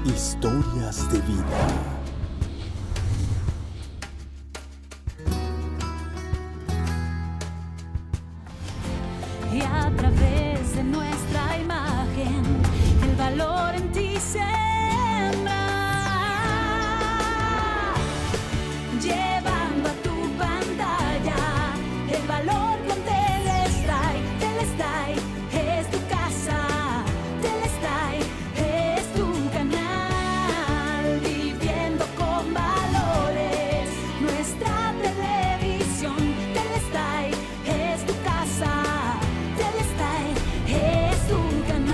Historias de vida. Y a través de nuestra imagen, el valor en ti sembra, llevando a tu pantalla el valor con Telestay. Telestay es tu casa, Telestay es tu canal, viviendo con valores nuestra televisión. Telestay es tu casa, Telestay es tu canal.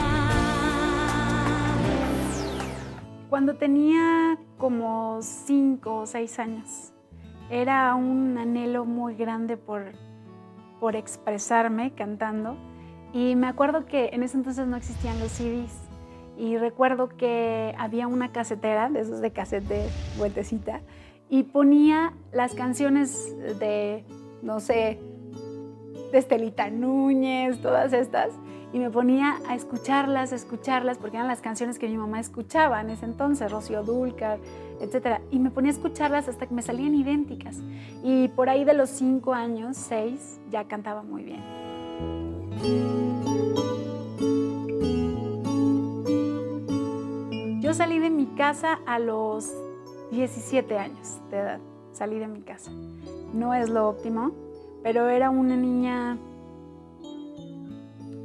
Cuando tenía como 5 o 6 años, era un anhelo muy grande por expresarme cantando, y me acuerdo que en ese entonces no existían los CDs, y recuerdo que había una casetera, de esos de cassette de vueltecita, y ponía las canciones de, no sé, de Estelita Núñez, todas estas, y me ponía a escucharlas, porque eran las canciones que mi mamá escuchaba en ese entonces, Rocío Dúrcal, etc. Y me ponía a escucharlas hasta que me salían idénticas. Y por ahí de los 5 años, 6, ya cantaba muy bien. Yo salí de mi casa a los 17 años de edad. Salí de mi casa. No es lo óptimo, pero era una niña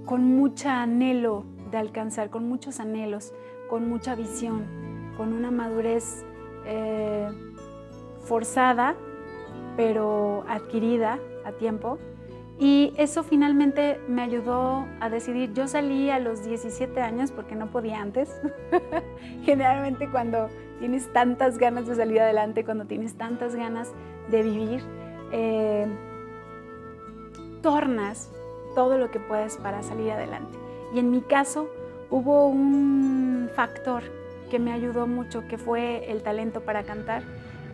con mucho anhelo de alcanzar, con muchos anhelos, con mucha visión, con una madurez forzada, pero adquirida a tiempo. Y eso finalmente me ayudó a decidir. Yo salí a los 17 años porque no podía antes. Generalmente cuando tienes tantas ganas de salir adelante, cuando tienes tantas ganas de vivir, tornas todo lo que puedes para salir adelante. Y en mi caso hubo un factor que me ayudó mucho, que fue el talento para cantar,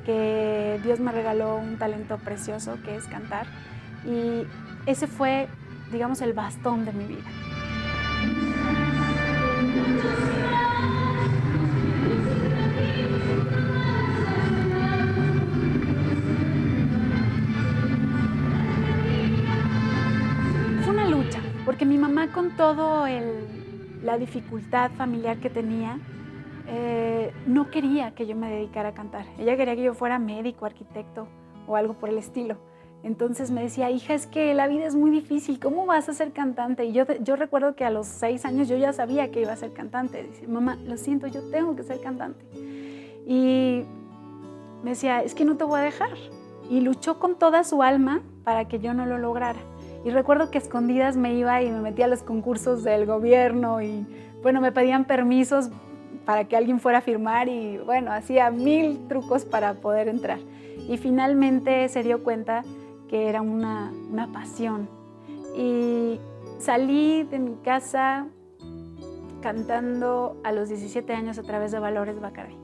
que Dios me regaló un talento precioso que es cantar, y ese fue, digamos, el bastón de mi vida. Fue una lucha, porque mi mamá, con todo la dificultad familiar que tenía, no quería que yo me dedicara a cantar. Ella quería que yo fuera médico, arquitecto o algo por el estilo. Entonces me decía: hija, es que la vida es muy difícil, ¿cómo vas a ser cantante? Y yo recuerdo que a los 6 años yo ya sabía que iba a ser cantante. Dice: mamá, lo siento, yo tengo que ser cantante. Y me decía: es que no te voy a dejar. Y luchó con toda su alma para que yo no lo lograra. Y recuerdo que a escondidas me iba y me metía a los concursos del gobierno, y bueno, me pedían permisos para que alguien fuera a firmar, y bueno, hacía 1000 trucos para poder entrar. Y finalmente se dio cuenta que era una pasión. Y salí de mi casa cantando a los 17 años a través de Valores Bacardí.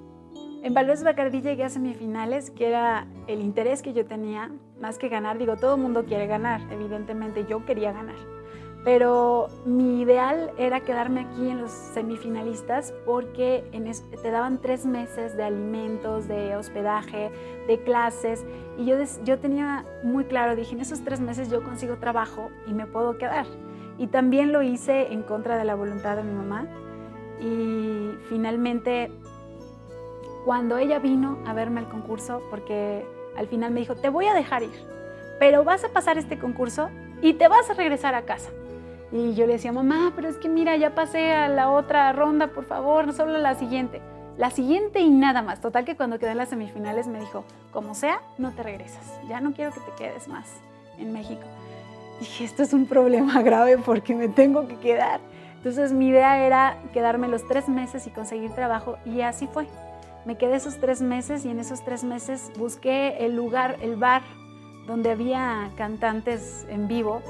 En Valores Bacardí llegué a semifinales, que era el interés que yo tenía, más que ganar. Digo, todo el mundo quiere ganar, evidentemente yo quería ganar. Pero mi ideal era quedarme aquí en los semifinalistas, porque te daban 3 meses de alimentos, de hospedaje, de clases, y yo tenía muy claro, dije, en esos 3 meses yo consigo trabajo y me puedo quedar. Y también lo hice en contra de la voluntad de mi mamá, y finalmente, cuando ella vino a verme al concurso, porque al final me dijo: te voy a dejar ir, pero vas a pasar este concurso y te vas a regresar a casa. Y yo le decía: mamá, pero es que mira, ya pasé a la otra ronda, por favor, solo la siguiente. La siguiente y nada más. Total que cuando quedé en las semifinales me dijo: como sea, no te regresas. Ya no quiero que te quedes más en México. Dije: esto es un problema grave porque me tengo que quedar. Entonces mi idea era quedarme los 3 meses y conseguir trabajo, y así fue. Me quedé esos 3 meses, y en esos 3 meses busqué el lugar, el bar donde había cantantes en vivo,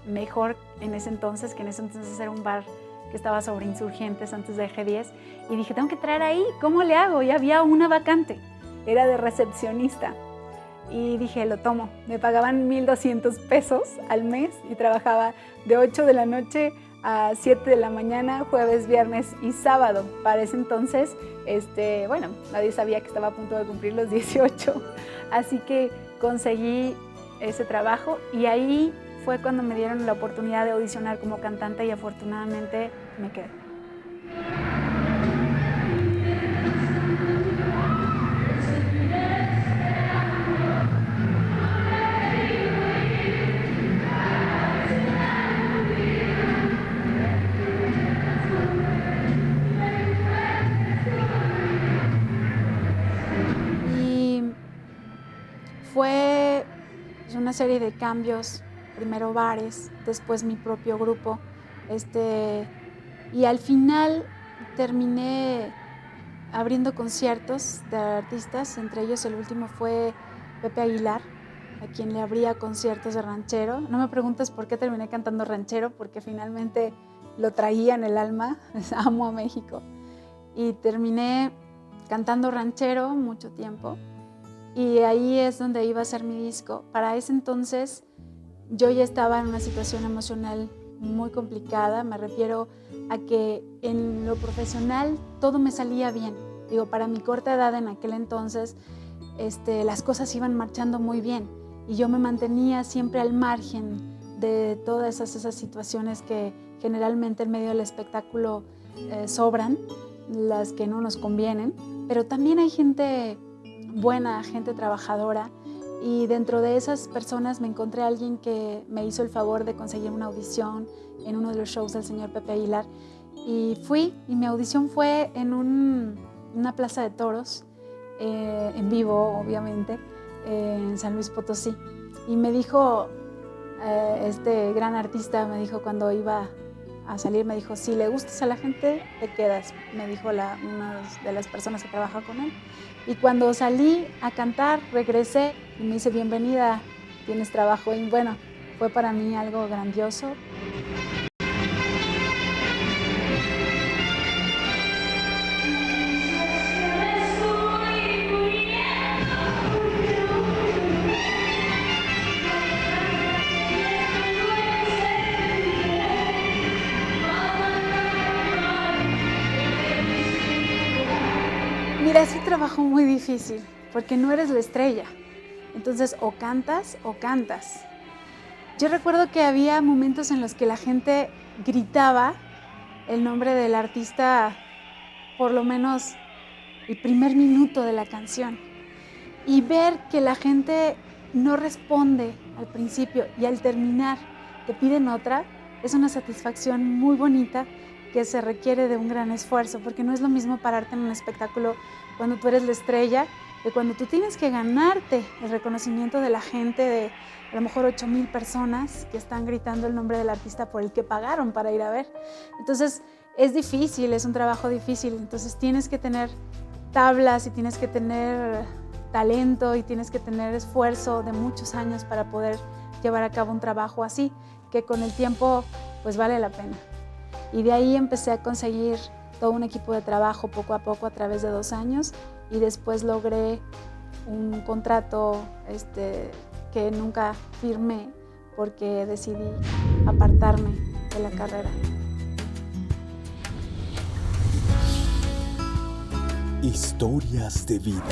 mejor en ese entonces, que en ese entonces era un bar que estaba sobre Insurgentes antes de G10, y dije: tengo que entrar ahí, ¿cómo le hago? Y había una vacante, era de recepcionista, y dije: lo tomo. Me pagaban 1,200 pesos al mes y trabajaba de 8 de la noche a 7 de la mañana, jueves, viernes y sábado. Para ese entonces, bueno, nadie sabía que estaba a punto de cumplir los 18, así que conseguí ese trabajo y ahí fue cuando me dieron la oportunidad de audicionar como cantante y afortunadamente me quedé. Fue una serie de cambios, primero bares, después mi propio grupo, y al final terminé abriendo conciertos de artistas, entre ellos el último fue Pepe Aguilar, a quien le abría conciertos de ranchero. No me preguntes por qué terminé cantando ranchero, porque finalmente lo traía en el alma, amo a México, y terminé cantando ranchero mucho tiempo. Y ahí es donde iba a ser mi disco. Para ese entonces yo ya estaba en una situación emocional muy complicada. Me refiero a que en lo profesional todo me salía bien. Digo, para mi corta edad en aquel entonces, las cosas iban marchando muy bien. Y yo me mantenía siempre al margen de todas esas situaciones que generalmente en medio del espectáculo sobran, las que no nos convienen. Pero también hay gente buena, gente trabajadora, y dentro de esas personas me encontré a alguien que me hizo el favor de conseguir una audición en uno de los shows del señor Pepe Aguilar, y fui, y mi audición fue en una plaza de toros, en vivo obviamente, en San Luis Potosí, y me dijo, este gran artista me dijo cuando iba a salir, me dijo, si le gustas a la gente, te quedas, me dijo una de las personas que trabaja con él. Y cuando salí a cantar, regresé y me dice, bienvenida, tienes trabajo. Y bueno, fue para mí algo grandioso. Mira, es un trabajo muy difícil porque no eres la estrella. Entonces, o cantas o cantas. Yo recuerdo que había momentos en los que la gente gritaba el nombre del artista por lo menos el primer minuto de la canción. Y ver que la gente no responde al principio y al terminar te piden otra, es una satisfacción muy bonita que se requiere de un gran esfuerzo, porque no es lo mismo pararte en un espectáculo cuando tú eres la estrella, de cuando tú tienes que ganarte el reconocimiento de la gente, de a lo mejor 8,000 personas que están gritando el nombre del artista por el que pagaron para ir a ver. Entonces es difícil, es un trabajo difícil, entonces tienes que tener tablas y tienes que tener talento y tienes que tener esfuerzo de muchos años para poder llevar a cabo un trabajo así, que con el tiempo pues vale la pena. Y de ahí empecé a conseguir todo un equipo de trabajo poco a poco a través de 2 años y después logré un contrato que nunca firmé porque decidí apartarme de la carrera. Historias de vida.